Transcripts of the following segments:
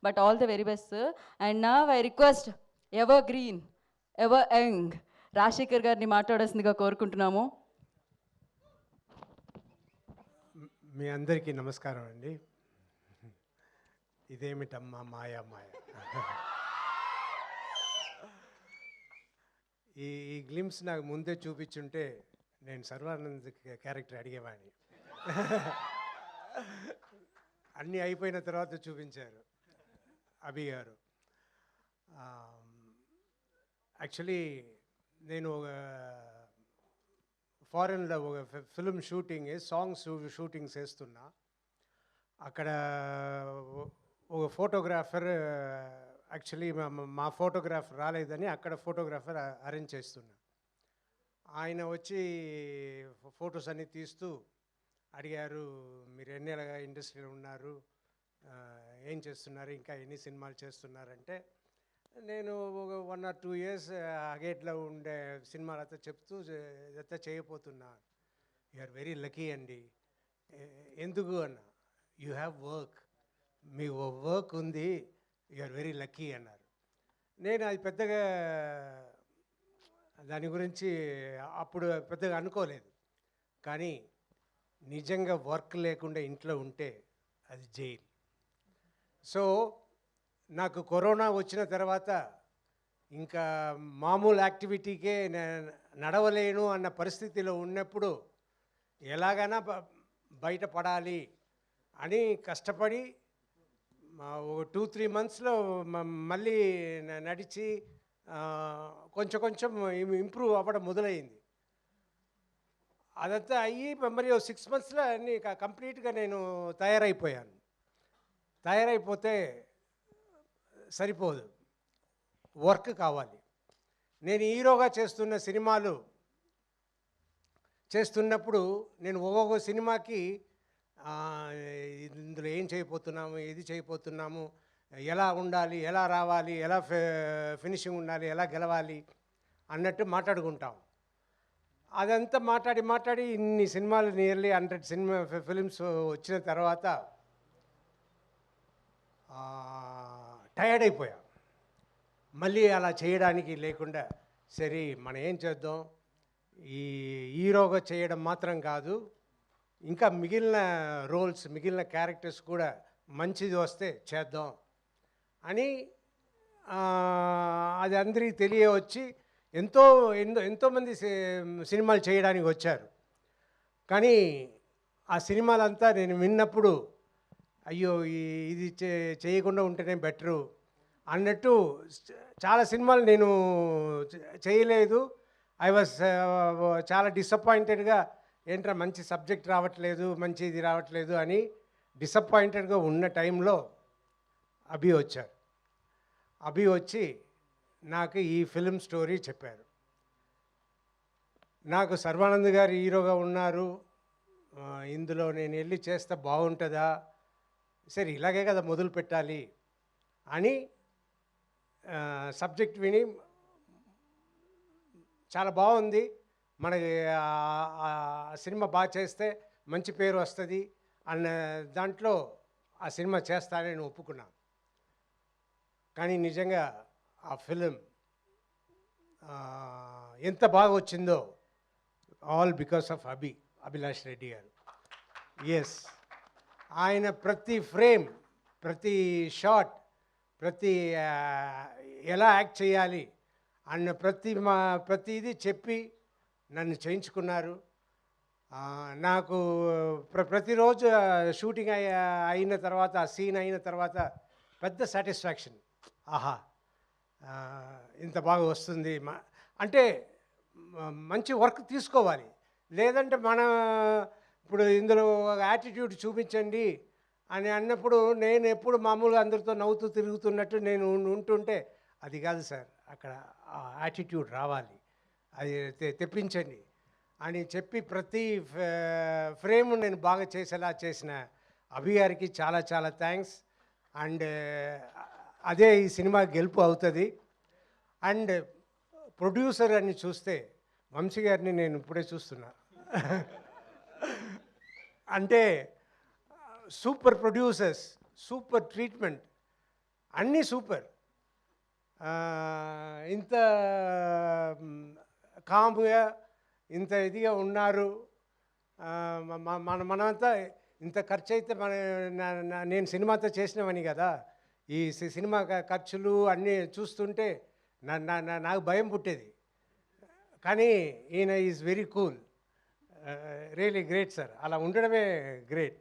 but all the very best, sir. And now I request evergreen, ever young Rajasekhar గారిని మాట్లాడాల్సిందిగా కోరుకుంటున్నాము. మీ అందరికీ నమస్కారం అండి. ఇదేమిటమ్మా మాయా మాయ. ఈ గ్లిమ్స్ నాకు ముందే చూపించుంటే నేను సర్వానంద్ క్యారెక్టర్ అడిగేవాడిని. అన్నీ అయిపోయిన తర్వాత చూపించారు అభి గారు. యాక్చువల్లీ నేను ఒక ఫారెన్లో ఒక ఫిల్మ్ షూటింగ్ సాంగ్స్ షూటింగ్స్ చేస్తున్నా. అక్కడ ఒక ఫోటోగ్రాఫర్ యాక్చువల్లీ మా ఫోటోగ్రాఫర్ రాలేదని అక్కడ ఫోటోగ్రాఫర్ అరేంజ్ చేస్తున్నా. ఆయన వచ్చి ఫొటోస్ అన్నీ తీస్తూ అడిగారు, మీరు ఎన్నేళ్ళగా ఇండస్ట్రీలో ఉన్నారు, ఏం చేస్తున్నారు, ఇంకా ఎన్ని సినిమాలు చేస్తున్నారంటే నేను ఒక 1 or 2 years అగేట్లో ఉండే సినిమాలతో చెప్తూ ఇదంతా చేయబోతున్నా. యు ఆర్ వెరీ లక్కీ అండి. ఎందుకు అన్న, you have work, me work ఉంది, యు ఆర్ వెరీ లక్కీ అన్నారు. నేను అది పెద్దగా దాని గురించి అప్పుడు పెద్దగా అనుకోలేదు. కానీ నిజంగా వర్క్ లేకుండా ఇంట్లో ఉంటే అది జైలు. సో నాకు కరోనా వచ్చిన తర్వాత ఇంకా మామూలు యాక్టివిటీకే నడవలేను అన్న పరిస్థితిలో ఉన్నప్పుడు ఎలాగైనా బయటపడాలి అని కష్టపడి ఒక 2-3 monthsలో మళ్ళీ నడిచి కొంచెం కొంచెం ఇంప్రూవ్ అవ్వడం మొదలైంది. అదంతా అయ్యి మరి 6 monthsలో అన్నీ కంప్లీట్గా నేను తయారైపోయాను. తయారైపోతే సరిపోదు, వర్క్ కావాలి. నేను హీరోగా చేస్తున్న సినిమాలు చేస్తున్నప్పుడు నేను ఒక్కొక్క సినిమాకి ఇందులో ఏం చేయబోతున్నాము, ఇది చేయబోతున్నాము, ఎలా ఉండాలి, ఎలా రావాలి, ఎలా ఫినిషింగ్ ఉండాలి, ఎలా గెలవాలి అన్నట్టు మాట్లాడుకుంటాం. అదంతా మాట్లాడి మాట్లాడి ఇన్ని సినిమాలు నియర్లీ 100 ఫిలిమ్స్ వచ్చిన తర్వాత టయర్డ్ అయిపోయా. మళ్ళీ అలా చేయడానికి లేకుండా సరే మనం ఏం చేద్దాం, ఈ హీరోగా చేయడం మాత్రం కాదు, ఇంకా మిగిలిన రోల్స్, మిగిలిన క్యారెక్టర్స్ కూడా మంచిది వస్తే చేద్దాం అని అది అందరికీ తెలియవచ్చి ఎంతోమంది సినిమాలు చేయడానికి వచ్చారు. కానీ ఆ సినిమాలంతా నేను విన్నప్పుడు అయ్యో ఇది చేయకుండా ఉంటేనే బెటరు అన్నట్టు చాలా సినిమాలు నేను చేయలేదు. ఐ వాజ్ చాలా డిసప్పాయింటెడ్గా, ఏంట్రా మంచి సబ్జెక్ట్ రావట్లేదు, మంచి ఇది రావట్లేదు అని డిసప్పాయింటెడ్గా ఉన్న టైంలో అభి వచ్చారు. అభి వచ్చి నాకు ఈ ఫిల్మ్ స్టోరీ చెప్పారు. నాకు సర్వానంద్ గారు హీరోగా ఉన్నారు, ఇందులో నేను వెళ్ళి చేస్తే బాగుంటుందా, సరే ఇలాగే కదా మొదలు పెట్టాలి అని సబ్జెక్ట్ విని చాలా బాగుంది, మనకి సినిమా బాగా చేస్తే మంచి పేరు వస్తుంది అన్న దాంట్లో ఆ సినిమా చేస్తానని నేను ఒప్పుకున్నాను. కానీ నిజంగా ఆ ఫిలిం ఎంత బాగా వచ్చిందో all because of Abhilash Reddy గారు. ఎస్, ఆయన ప్రతి ఫ్రేమ్, ప్రతి షాట్, ప్రతి ఎలా యాక్ట్ చేయాలి అన్న ప్రతిదీ చెప్పి నన్ను చేయించుకున్నారు. నాకు ప్రతిరోజు షూటింగ్ అయిన తర్వాత, ఆ సీన్ అయిన తర్వాత పెద్ద సాటిస్ఫాక్షన్. ఆహా, ఇంత బాగా వస్తుంది అంటే మంచి వర్క్ తీసుకోవాలి. లేదంటే ఇప్పుడు ఇందులో యాటిట్యూడ్ చూపించండి అని అన్నప్పుడు నేను ఎప్పుడు మామూలుగా అందరితో నవ్వుతూ తిరుగుతున్నట్టు నేను ఉంటుంటే అది కాదు సార్, అక్కడ యాటిట్యూడ్ రావాలి, అది తెప్పించండి అని చెప్పి ప్రతి ఫ్రేమ్ నేను బాగా చేసేలా చేసిన అభి గారికి చాలా చాలా థ్యాంక్స్. అండ్ అదే ఈ సినిమా గెలుపు అవుతుంది. అండ్ ప్రొడ్యూసర్ అని చూస్తే వంశీ గారిని నేను ఇప్పుడే చూస్తున్నా. అంటే సూపర్ ప్రొడ్యూసర్స్, సూపర్ ట్రీట్మెంట్. అన్నీ సూపర్. ఇంత కామ్గా ఇంత ఇదిగా ఉన్నారు. మనమంతా ఇంత ఖర్చు అయితే నేను సినిమాతో చేసినవని కదా. ఈ సినిమా ఖర్చులు అన్నీ చూస్తుంటే నాకు భయం పుట్టేది. కానీ ఈయన is very cool. Really great sir. అలా ఉండడమే గ్రేట్.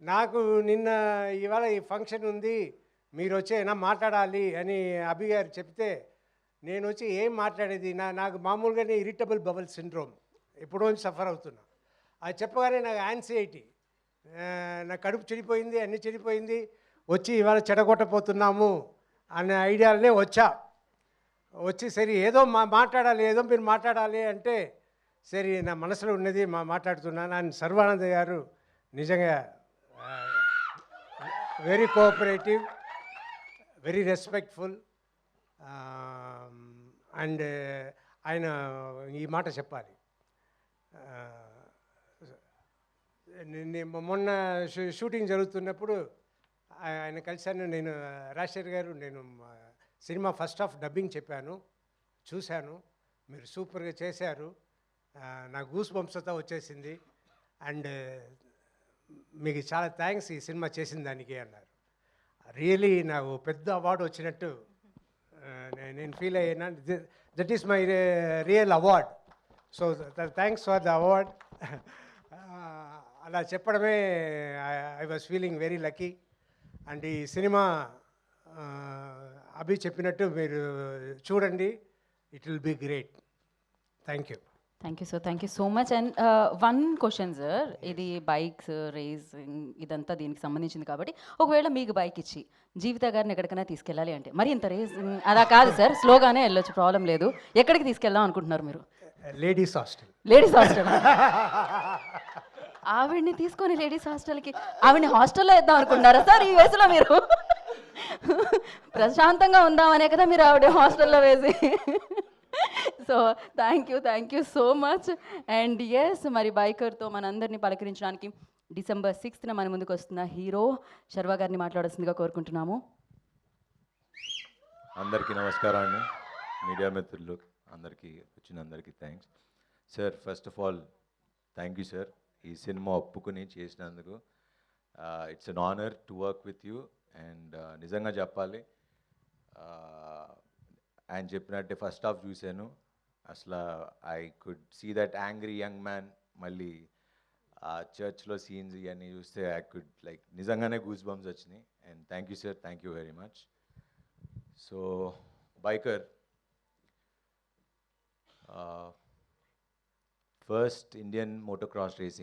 నాకు నిన్న ఇవాళ ఈ ఫంక్షన్ ఉంది, మీరు వచ్చి ఏమైనా మాట్లాడాలి అని అభి గారు చెప్తే నేను వచ్చి ఏం మాట్లాడేది. నాకు మామూలుగానే ఇరిటబుల్ బబుల్ సిండ్రోమ్ ఎప్పుడో సఫర్ అవుతున్నా. అది చెప్పగానే నాకు యాంగ్జైటీ, నా కడుపు చెడిపోయింది, అన్నీ చెడిపోయింది. వచ్చి ఇవాళ చెడగొట్టపోతున్నాము అనే ఐడియాలనే వచ్చి సరే ఏదో మాట్లాడాలి, ఏదో మీరు మాట్లాడాలి అంటే సరే నా మనసులో ఉన్నది మాట్లాడుతున్నాను. ఆయన సర్వానంద్ గారు నిజంగా very cooperative, very respectful. And ఆయన ఈ మాట చెప్పాలి. మొన్న షూటింగ్ జరుగుతున్నప్పుడు ఆయన కలిశాను. నేను రాజశేఖర్ గారు, నేను సినిమా ఫస్ట్ హాఫ్ డబ్బింగ్ చెప్పాను, చూశాను, మీరు సూపర్గా చేశారు, నా గూస్ బంప్స్తో వచ్చేసింది, అండ్ మీకు చాలా థ్యాంక్స్ ఈ సినిమా చేసిన దానికి అన్నారు. రియలీ నాకు పెద్ద అవార్డు వచ్చినట్టు నేను ఫీల్ అయ్యాను. That is my real award. So thanks for the award. అలా చెప్పడమే I was feeling very lucky. And ఈ సినిమా అభి చెప్పినట్టు మీరు చూడండి, it will be great. Thank you. Thank you sir, thank you so much. And one question sir, ఇది bikes racing ఇదంతా దీనికి సంబంధించింది కాబట్టి ఒకవేళ మీకు బైక్ ఇచ్చి జీవిత గారిని ఎక్కడికైనా తీసుకెళ్ళాలి అంటే, మరి ఇంత రేసింగ్ అలా కాదు సార్, స్లోగానే వెళ్ళొచ్చు, ప్రాబ్లం లేదు, ఎక్కడికి తీసుకెళ్దాం అనుకుంటున్నారు మీరు? Ladies hostel. Ladies hostel? ఆవిడ్ని తీసుకొని లేడీస్ హాస్టల్కి, ఆవిడ్ని హాస్టల్లో వేద్దాం అనుకుంటున్నారా సార్ ఈ వయసులో మీరు? ప్రశాంతంగా ఉందామనే కదా మీరు ఆవిడ హాస్టల్లో వేసి. So thank you so much. And yes, మరి బైకర్తో మనందరినీ పలకరించడానికి December 6th మన ముందుకు వస్తున్న హీరో శర్వా గారిని మాట్లాడాల్సిందిగా కోరుకుంటున్నాము. అందరికీ నమస్కారం అండి, మీడియా మిత్రులు అందరికీ, వచ్చిన అందరికీ thanks sir. First of all thank you sir, ఈ సినిమా ఒప్పుకుని చేసినందుకు. It's an honour to work with you. And నిజంగా చెప్పాలి, ఆయన చెప్పినట్టే ఫస్ట్ హాఫ్ చూశాను, అసలు I could see that angry young man. మళ్ళీ ఆ చర్చ్లో సీన్స్ ఇవన్నీ చూస్తే ఐ కుడ్ లైక్ నిజంగానే గూస్ బంప్స్ వచ్చినాయి. And thank you sir, thank you very much. So biker, first Indian motocross racing